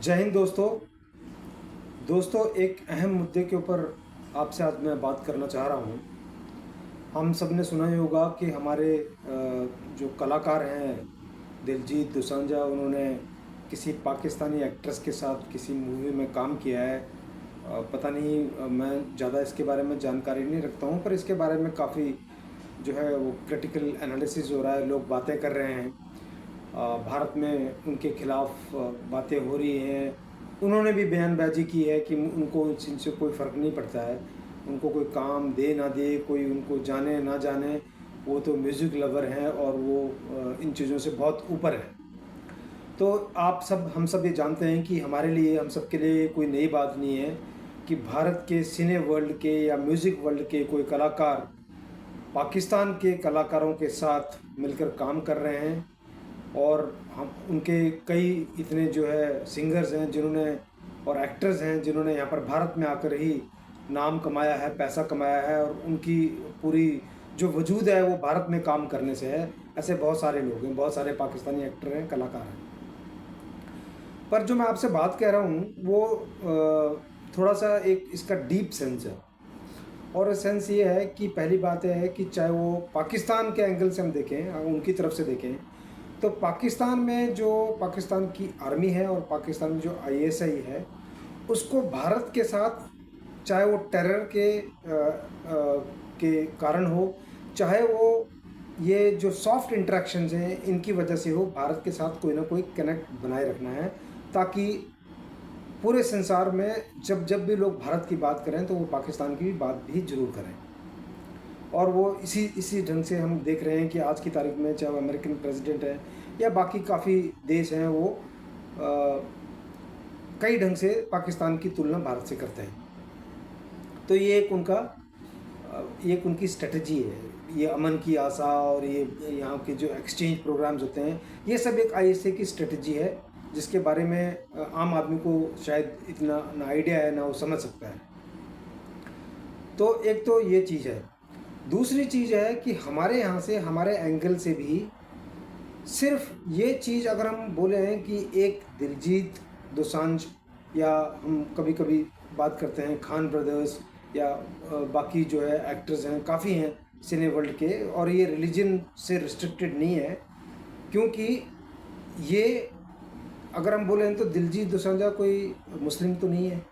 जय हिंद दोस्तों एक अहम मुद्दे के ऊपर आपसे आज मैं बात करना चाह रहा हूँ। हम सब ने सुना ही होगा कि हमारे जो कलाकार हैं दिलजीत दोसांझ, उन्होंने किसी पाकिस्तानी एक्ट्रेस के साथ किसी मूवी में काम किया है। पता नहीं, मैं ज़्यादा इसके बारे में जानकारी नहीं रखता हूँ, पर इसके बारे में काफ़ी जो है वो क्रिटिकल एनालिसिस हो रहा है, लोग बातें कर रहे हैं। भारत में उनके खिलाफ बातें हो रही हैं। उन्होंने भी बयानबाजी की है कि उनको इनसे कोई फ़र्क नहीं पड़ता है, उनको कोई काम दे ना दे, कोई उनको जाने ना जाने, वो तो म्यूज़िक लवर हैं और वो इन चीज़ों से बहुत ऊपर है। तो हम सब ये जानते हैं कि हमारे लिए, हम सब के लिए कोई नई बात नहीं है कि भारत के सिने वर्ल्ड के या म्यूज़िक वर्ल्ड के कोई कलाकार पाकिस्तान के कलाकारों के साथ मिलकर काम कर रहे हैं। और हम उनके कई इतने जो है सिंगर्स हैं जिन्होंने, और एक्टर्स हैं जिन्होंने यहाँ पर भारत में आकर ही नाम कमाया है, पैसा कमाया है, और उनकी पूरी जो वजूद है वो भारत में काम करने से है। ऐसे बहुत सारे लोग हैं, बहुत सारे पाकिस्तानी एक्टर हैं, कलाकार हैं। पर जो मैं आपसे बात कह रहा हूँ वो थोड़ा सा एक इसका डीप सेंस है। और सेंस ये है कि पहली बात है कि चाहे वो पाकिस्तान के एंगल से हम देखें, उनकी तरफ से देखें, तो पाकिस्तान में जो पाकिस्तान की आर्मी है और पाकिस्तान में जो आईएसआई है, उसको भारत के साथ, चाहे वो टेरर के कारण हो, चाहे वो ये जो सॉफ्ट इंटरेक्शंस हैं इनकी वजह से हो, भारत के साथ कोई ना कोई कनेक्ट बनाए रखना है, ताकि पूरे संसार में जब जब भी लोग भारत की बात करें तो वो पाकिस्तान की भी बात भी ज़रूर करें। और वो इसी ढंग से हम देख रहे हैं कि आज की तारीख में चाहे वो अमेरिकन प्रेसिडेंट है या बाकी काफ़ी देश हैं, वो कई ढंग से पाकिस्तान की तुलना भारत से करते हैं। तो ये एक उनकी स्ट्रेटजी है। ये अमन की आशा और ये यहाँ के जो एक्सचेंज प्रोग्राम्स होते हैं, ये सब एक आईएसए की स्ट्रेटजी है, जिसके बारे में आम आदमी को शायद इतना ना आइडिया है, ना वो समझ सकता है। तो एक तो ये चीज़ है। दूसरी चीज़ है कि हमारे यहाँ से, हमारे एंगल से भी सिर्फ ये चीज़ अगर हम बोले हैं कि एक दिलजीत दोसांझ, या हम कभी कभी बात करते हैं खान ब्रदर्स, या बाकी जो है एक्टर्स हैं, काफ़ी हैं सिने वर्ल्ड के, और ये रिलीजन से रिस्ट्रिक्टेड नहीं है, क्योंकि ये अगर हम बोलें तो दिलजीत दोसांझ कोई मुस्लिम तो नहीं है,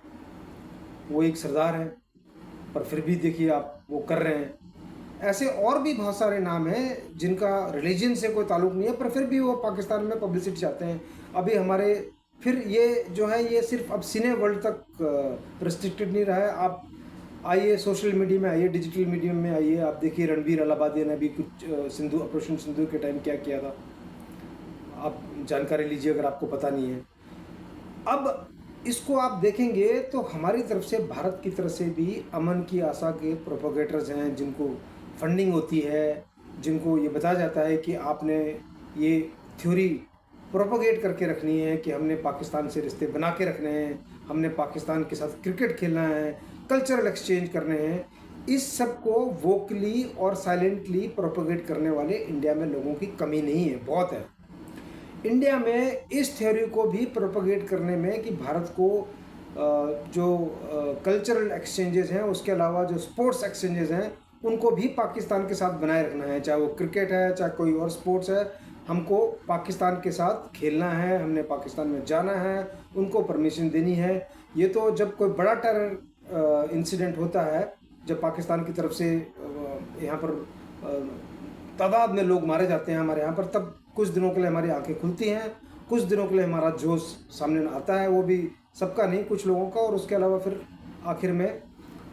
वो एक सरदार है, पर फिर भी देखिए आप वो कर रहे हैं। ऐसे और भी बहुत सारे नाम हैं जिनका रिलीजन से कोई ताल्लुक़ नहीं है, पर फिर भी वो पाकिस्तान में पब्लिसिटी चाहते हैं। अभी हमारे फिर ये जो है ये सिर्फ अब सिने वर्ल्ड तक रिस्ट्रिक्टेड नहीं रहा है। आप आइए सोशल मीडिया में आइए, डिजिटल मीडियम में आइए, आप देखिए रणबीर अलाहाबादी ने भी कुछ ऑपरेशन सिंदूर के टाइम क्या किया था, आप जानकारी लीजिए अगर आपको पता नहीं है। अब इसको आप देखेंगे तो हमारी तरफ से, भारत की तरफ से भी अमन की आशा के प्रोपोगेटर्स हैं, जिनको फंडिंग होती है, जिनको ये बताया जाता है कि आपने ये थ्योरी प्रोपोगेट करके रखनी है कि हमने पाकिस्तान से रिश्ते बना के रखने हैं, हमने पाकिस्तान के साथ क्रिकेट खेलना है, कल्चरल एक्सचेंज करने हैं। इस सब को वोकली और साइलेंटली प्रोपोगेट करने वाले इंडिया में लोगों की कमी नहीं है, बहुत है। इंडिया में इस थ्योरी को भी प्रोपोगेट करने में कि भारत को जो कल्चरल एक्सचेंजेस हैं, उसके अलावा जो स्पोर्ट्स एक्सचेंजेस हैं, उनको भी पाकिस्तान के साथ बनाए रखना है, चाहे वो क्रिकेट है, चाहे कोई और स्पोर्ट्स है। हमको पाकिस्तान के साथ खेलना है, हमने पाकिस्तान में जाना है, उनको परमिशन देनी है। ये तो जब कोई बड़ा टेरर इंसिडेंट होता है, जब पाकिस्तान की तरफ से यहाँ पर तादाद में लोग मारे जाते हैं हमारे यहाँ पर, तब कुछ दिनों के लिए हमारी आंखें खुलती हैं, कुछ दिनों के लिए हमारा जोश सामने आता है, वो भी सबका नहीं, कुछ लोगों का, और उसके अलावा फिर आखिर में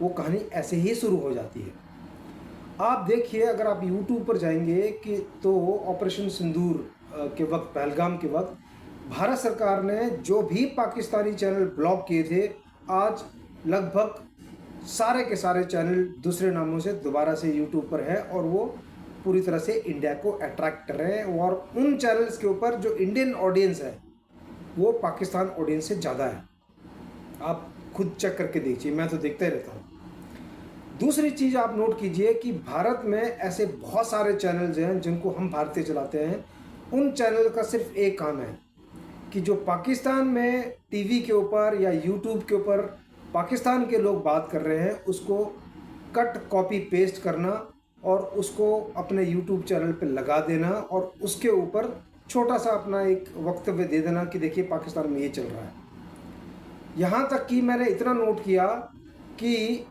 वो कहानी ऐसे ही शुरू हो जाती है। आप देखिए, अगर आप यूट्यूब पर जाएंगे कि तो ऑपरेशन सिंदूर के वक्त, पहलगाम के वक्त, भारत सरकार ने जो भी पाकिस्तानी चैनल ब्लॉक किए थे, आज लगभग सारे के सारे चैनल दूसरे नामों से दोबारा से यूट्यूब पर है, और वो पूरी तरह से इंडिया को अट्रैक्ट कर रहे हैं। और उन चैनल्स के ऊपर जो इंडियन ऑडियंस है वो पाकिस्तान ऑडियंस से ज़्यादा है। आप खुद चेक करके देखिए, मैं तो देखता ही रहता हूँ। दूसरी चीज़ आप नोट कीजिए कि भारत में ऐसे बहुत सारे चैनल्स हैं जिनको हम भारतीय चलाते हैं। उन चैनल का सिर्फ एक काम है कि जो पाकिस्तान में टीवी के ऊपर या यूट्यूब के ऊपर पाकिस्तान के लोग बात कर रहे हैं, उसको कट कॉपी पेस्ट करना और उसको अपने यूट्यूब चैनल पे लगा देना और उसके ऊपर छोटा सा अपना एक वक्तव्य दे देना कि देखिए पाकिस्तान में ये चल रहा है। यहाँ तक कि मैंने इतना नोट किया कि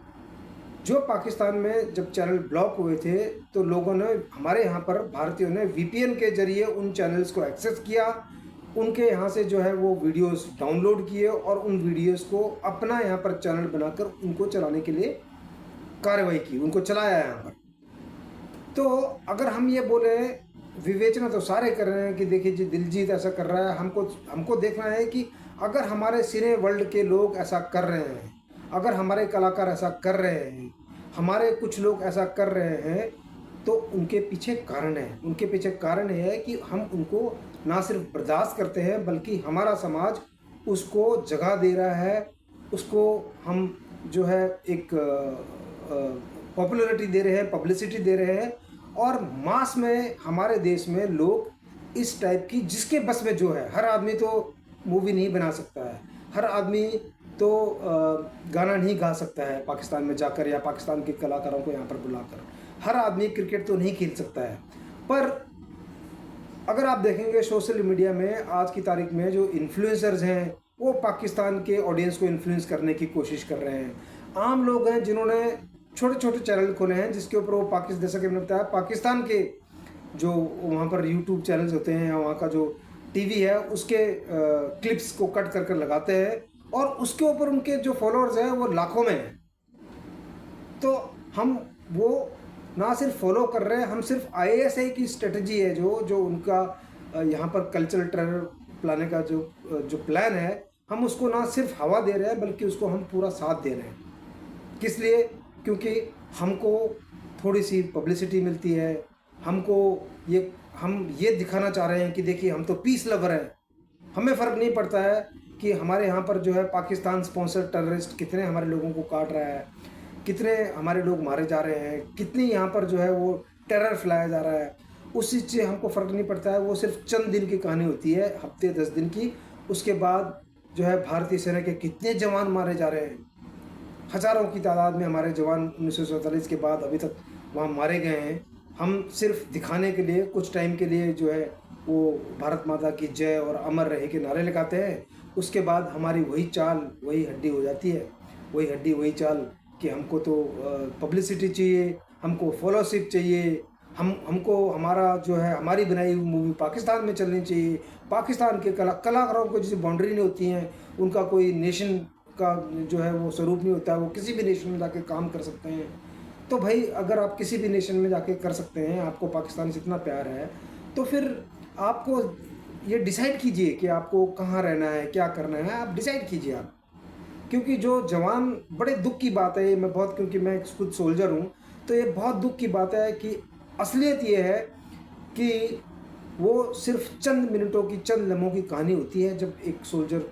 जो पाकिस्तान में जब चैनल ब्लॉक हुए थे तो लोगों ने, हमारे यहाँ पर भारतीयों ने वीपीएन के जरिए उन चैनल्स को एक्सेस किया, उनके यहाँ से जो है वो वीडियोस डाउनलोड किए और उन वीडियोस को अपना यहाँ पर चैनल बनाकर उनको चलाने के लिए कार्रवाई की, उनको चलाया यहाँ पर। तो अगर हम ये बोले, विवेचना तो सारे कर रहे हैं कि देखिए जी दिलजीत ऐसा कर रहा है, हमको देखना है कि अगर हमारे सिने वर्ल्ड के लोग ऐसा कर रहे हैं, अगर हमारे कलाकार ऐसा कर रहे हैं, हमारे कुछ लोग ऐसा कर रहे हैं, तो उनके पीछे कारण है। उनके पीछे कारण है कि हम उनको ना सिर्फ बर्दाश्त करते हैं बल्कि हमारा समाज उसको जगह दे रहा है, उसको हम जो है एक पॉपुलैरिटी दे रहे हैं, पब्लिसिटी दे रहे हैं और मास में हमारे देश में लोग इस टाइप की, जिसके बस में जो है, हर आदमी तो मूवी नहीं बना सकता है, हर आदमी तो गाना नहीं गा सकता है पाकिस्तान में जाकर या पाकिस्तान के कलाकारों को यहाँ पर बुलाकर, हर आदमी क्रिकेट तो नहीं खेल सकता है। पर अगर आप देखेंगे सोशल मीडिया में आज की तारीख में जो इन्फ्लुएंसर्स हैं वो पाकिस्तान के ऑडियंस को इन्फ्लुएंस करने की कोशिश कर रहे हैं। आम लोग हैं जिन्होंने छोटे छोटे चैनल खोले हैं जिसके ऊपर वो पाकिस्तान, जैसा कि मैंने बताया, पाकिस्तान के जो वहाँ पर यूट्यूब चैनल्स होते हैं या वहाँ का जो टीवी है उसके क्लिप्स को कट कर कर लगाते हैं और उसके ऊपर उनके जो फॉलोअर्स हैं वो लाखों में हैं। तो हम वो ना सिर्फ फॉलो कर रहे हैं, हम सिर्फ आईएसआई की स्ट्रेटजी है जो उनका यहाँ पर कल्चरल टेरर प्लान का जो प्लान है, हम उसको ना सिर्फ हवा दे रहे हैं बल्कि उसको हम पूरा साथ दे रहे हैं। किस लिए? क्योंकि हमको थोड़ी सी पब्लिसिटी मिलती है, हम ये दिखाना चाह रहे हैं कि देखिए हम तो पीस लवर हैं, हमें फ़र्क नहीं पड़ता है कि हमारे यहाँ पर जो है पाकिस्तान स्पॉन्सर टेररिस्ट कितने हमारे लोगों को काट रहा है, कितने हमारे लोग मारे जा रहे हैं, कितनी यहाँ पर जो है वो टेरर फैलाया जा रहा है, उस चीज़ से हमको फ़र्क नहीं पड़ता है। वो सिर्फ चंद दिन की कहानी होती है, हफ्ते 10 दिन की। उसके बाद जो है भारतीय सेना के कितने जवान मारे जा रहे हैं, हज़ारों की तादाद में हमारे जवान 1947 के बाद अभी तक वहाँ मारे गए हैं। हम सिर्फ दिखाने के लिए, कुछ टाइम के लिए जो है वो भारत माता की जय और अमर रहे के नारे लगाते हैं। उसके बाद हमारी वही चाल, वही हड्डी हो जाती है, वही हड्डी वही चाल कि हमको तो पब्लिसिटी चाहिए, हमको फॉलोशिप चाहिए, हमको हमारा जो है हमारी बनाई हुई मूवी पाकिस्तान में चलनी चाहिए। पाकिस्तान के कलाकारों को जैसे बाउंड्री नहीं होती हैं, उनका कोई नेशन का जो है वो स्वरूप नहीं होता है, वो किसी भी नेशन में जाके काम कर सकते हैं। तो भाई अगर आप किसी भी नेशन में जाके कर सकते हैं, आपको पाकिस्तान से इतना प्यार है, तो फिर आपको ये डिसाइड कीजिए कि आपको कहाँ रहना है, क्या करना है, आप डिसाइड कीजिए आप। क्योंकि जो जवान, बड़े दुख की बात है, मैं बहुत, क्योंकि मैं खुद सोल्जर हूँ, तो ये बहुत दुख की बात है कि असलियत ये है कि वो सिर्फ चंद मिनटों की, चंद लम्हों की कहानी होती है जब एक सोल्जर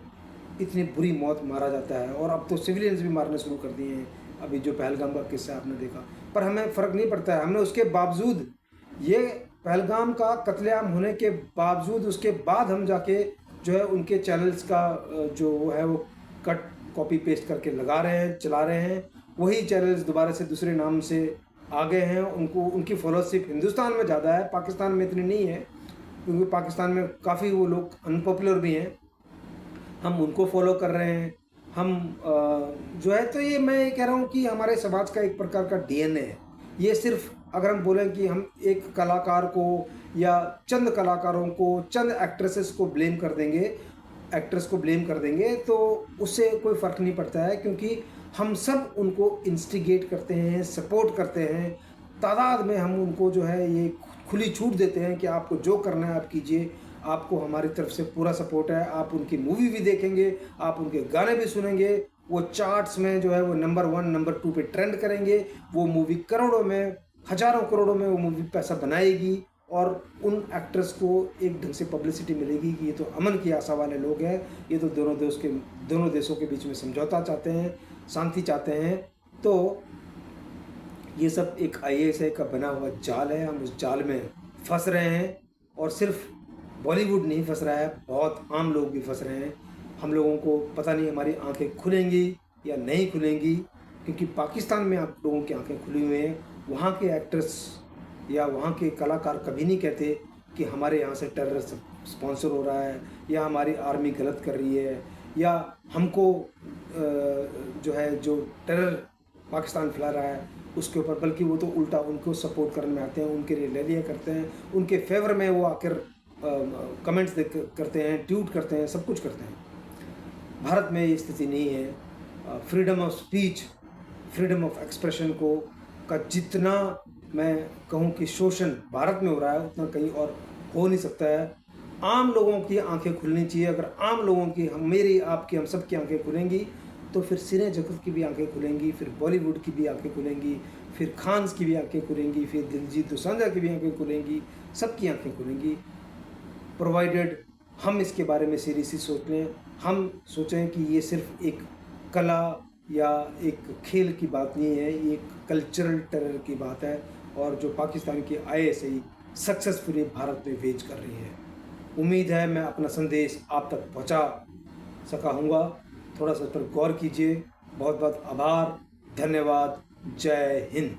इतनी बुरी मौत मारा जाता है। और अब तो सिविलियंस भी मारने शुरू कर दिए हैं, अभी जो पहलगाम का किस्सा आपने देखा, पर हमें फ़र्क नहीं पड़ता है। हमने उसके बावजूद, ये पहलगाम का कत्लेआम होने के बावजूद, उसके बाद हम जाके जो है उनके चैनल्स का जो वो है वो कट कॉपी पेस्ट करके लगा रहे हैं, चला रहे हैं। वही चैनल्स दोबारा से दूसरे नाम से आ गए हैं। उनकी फॉलोशिप हिंदुस्तान में ज़्यादा है, पाकिस्तान में इतनी नहीं है, क्योंकि पाकिस्तान में काफ़ी वो लोग अनपॉपुलर भी हैं। हम उनको फॉलो कर रहे हैं, हम जो है, तो ये मैं ये कह रहा हूँ कि हमारे समाज का एक प्रकार का डीएनए है। ये सिर्फ अगर हम बोलें कि हम एक कलाकार को या चंद कलाकारों को, चंद एक्ट्रेसेस को ब्लेम कर देंगे, एक्ट्रेस को ब्लेम कर देंगे, तो उससे कोई फ़र्क नहीं पड़ता है, क्योंकि हम सब उनको इंस्टिगेट करते हैं, सपोर्ट करते हैं। तादाद में हम उनको जो है ये खुली छूट देते हैं कि आपको जो करना है आप कीजिए, आपको हमारी तरफ से पूरा सपोर्ट है। आप उनकी मूवी भी देखेंगे, आप उनके गाने भी सुनेंगे, वो चार्ट्स में जो है वो नंबर 1, नंबर 2 पे ट्रेंड करेंगे। वो मूवी करोड़ों में, हज़ारों करोड़ों में वो मूवी पैसा बनाएगी और उन एक्टर्स को एक ढंग से पब्लिसिटी मिलेगी कि ये तो अमन की आशा वाले लोग हैं, ये तो दोनों देशों के बीच में समझौता चाहते हैं, शांति चाहते हैं। तो ये सब एक आईएसआई का बना हुआ जाल है, हम उस जाल में फंस रहे हैं और सिर्फ बॉलीवुड नहीं फँस रहा है, बहुत आम लोग भी फँस रहे हैं। हम लोगों को पता नहीं हमारी आँखें खुलेंगी या नहीं खुलेंगी, क्योंकि पाकिस्तान में आप लोगों की आँखें खुली हुई हैं। वहाँ के एक्टर्स या वहाँ के कलाकार कभी नहीं कहते कि हमारे यहाँ से टेरर स्पॉन्सर हो रहा है या हमारी आर्मी गलत कर रही है या हमको जो है जो टेरर पाकिस्तान फैला रहा है उसके ऊपर, बल्कि वो तो उल्टा उनको सपोर्ट करने में आते हैं, उनके लिए रैलियाँ करते हैं, उनके फेवर में वो आकर कमेंट्स करते हैं, ट्वीट करते हैं, सब कुछ करते हैं। भारत में ये स्थिति नहीं है। Freedom of speech, freedom of expression को का जितना मैं कहूँ कि शोषण भारत में हो रहा है उतना कहीं और हो नहीं सकता है। आम लोगों की आंखें खुलनी चाहिए। अगर आम लोगों की, हम मेरी आपकी हम सब की आंखें खुलेंगी तो फिर सिने जगत की भी आंखें खुलेंगी, फिर बॉलीवुड की भी आंखें खुलेंगी, फिर खान्स की भी आंखें खुलेंगी, फिर दिलजीत दोसांझ की भी आंखें खुलेंगी, सबकी आंखें खुलेंगी, प्रोवाइडेड हम इसके बारे में सीरियसली सोच लें। हम सोचें कि ये सिर्फ एक कला या एक खेल की बात नहीं है, ये एक कल्चरल टेरर की बात है और जो पाकिस्तान की आईएसआई सक्सेसफुली भारत में वेज कर रही है। उम्मीद है मैं अपना संदेश आप तक पहुंचा सका हूँगा। थोड़ा सा इस पर गौर कीजिए। बहुत बहुत आभार, धन्यवाद, जय हिंद।